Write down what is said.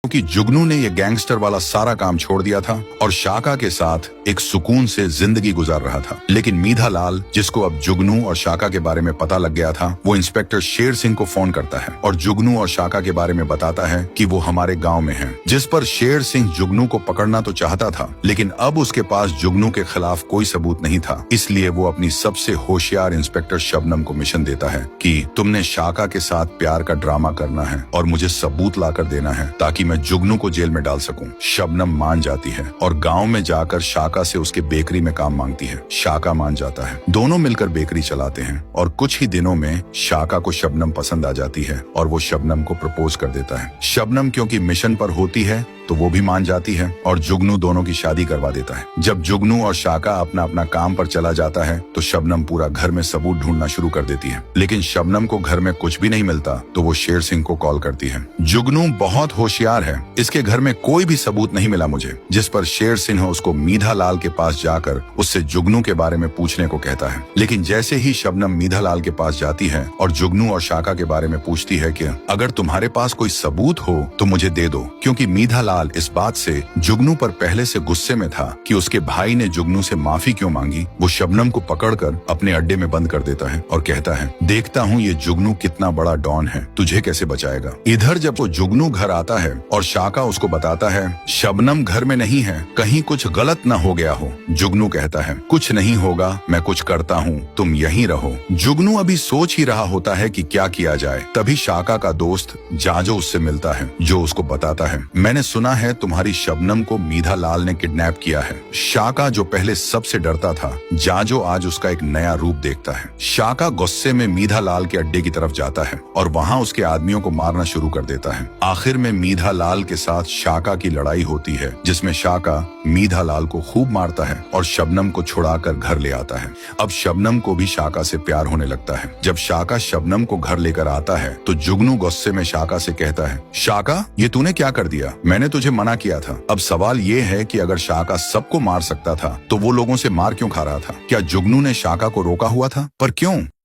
क्योंकि जुगनू ने ये गैंगस्टर वाला सारा काम छोड़ दिया था और शाका के साथ एक सुकून से जिंदगी गुजार रहा था। लेकिन मीधा लाल, जिसको अब जुगनू और शाका के बारे में पता लग गया था, वो इंस्पेक्टर शेर सिंह को फोन करता है और जुगनू और शाका के बारे में बताता है कि वो हमारे गांव में हैं। जिस पर शेर सिंह जुगनू को पकड़ना तो चाहता था, लेकिन अब उसके पास जुगनू के खिलाफ कोई सबूत नहीं था। इसलिए वो अपनी सबसे होशियार इंस्पेक्टर शबनम को मिशन देता है कि तुमने शाका के साथ प्यार का ड्रामा करना है और मुझे सबूत लाकर देना है ताकि मैं जुगनू को जेल में डाल सकूं। शबनम मान जाती है और गांव में जाकर शाका से उसके बेकरी में काम मांगती है। शाका मान जाता है। दोनों मिलकर बेकरी चलाते हैं और कुछ ही दिनों में शाका को शबनम पसंद आ जाती है और वो शबनम को प्रपोज कर देता है। शबनम क्योंकि मिशन पर होती है तो वो भी मान जाती है और जुगनू दोनों की शादी करवा देता है। जब जुगनू और शाका अपना अपना काम पर चला जाता है तो शबनम पूरा घर में सबूत ढूंढना शुरू कर देती है। लेकिन शबनम को घर में कुछ भी नहीं मिलता तो वो शेर सिंह को कॉल करती है। जुगनू बहुत होशियार है, इसके घर में कोई भी सबूत नहीं मिला मुझे। जिस पर शेर सिंह उसको मीधा लाल के पास जाकर उससे जुगनू के बारे में पूछने को कहता है। लेकिन जैसे ही शबनम मीधा लाल के पास जाती है और जुगनू और शाका के बारे में पूछती है कि अगर तुम्हारे पास कोई सबूत हो तो मुझे दे दो, क्योंकि मीधा लाल इस बात से जुगनू पर पहले से गुस्से में था कि उसके भाई ने जुगनू से माफी क्यों मांगी। वो शबनम को पकड़कर अपने अड्डे में बंद कर देता है और कहता है, देखता हूँ ये जुगनू कितना बड़ा डॉन है, तुझे कैसे बचाएगा। इधर जब वो जुगनू घर आता है और शाका उसको बताता है शबनम घर में नहीं है, कहीं कुछ गलत न हो गया हो। जुगनू कहता है, कुछ नहीं होगा, मैं कुछ करता हूँ, तुम यहीं रहो। जुगनू अभी सोच ही रहा होता है कि क्या किया जाए। तभी शाका का दोस्त जाजो उससे मिलता है, जो उसको बताता है, मैंने सुना है तुम्हारी शबनम को मीधा लाल ने किडनैप किया है। शाका जो पहले सबसे डरता था, जाजो आज उसका एक नया रूप देखता है। शाका गुस्से में मीधा लाल के अड्डे की तरफ जाता है और वहाँ उसके आदमियों को मारना शुरू कर देता है। आखिर में मीधा लाल के साथ शाका की लड़ाई होती है, जिसमें शाका मीधा लाल को खूब मारता है और शबनम को छुड़ाकर घर ले आता है। अब शबनम को भी शाका से प्यार होने लगता है। जब शाका शबनम को घर लेकर आता है तो जुगनू गुस्से में शाका से कहता है, शाका ये तूने क्या कर दिया, मैंने तुझे मना किया था। अब सवाल ये है कि अगर शाका सबको मार सकता था तो वो लोगों से मार क्यों खा रहा था। क्या जुगनू ने शाका को रोका हुआ था, पर क्यों।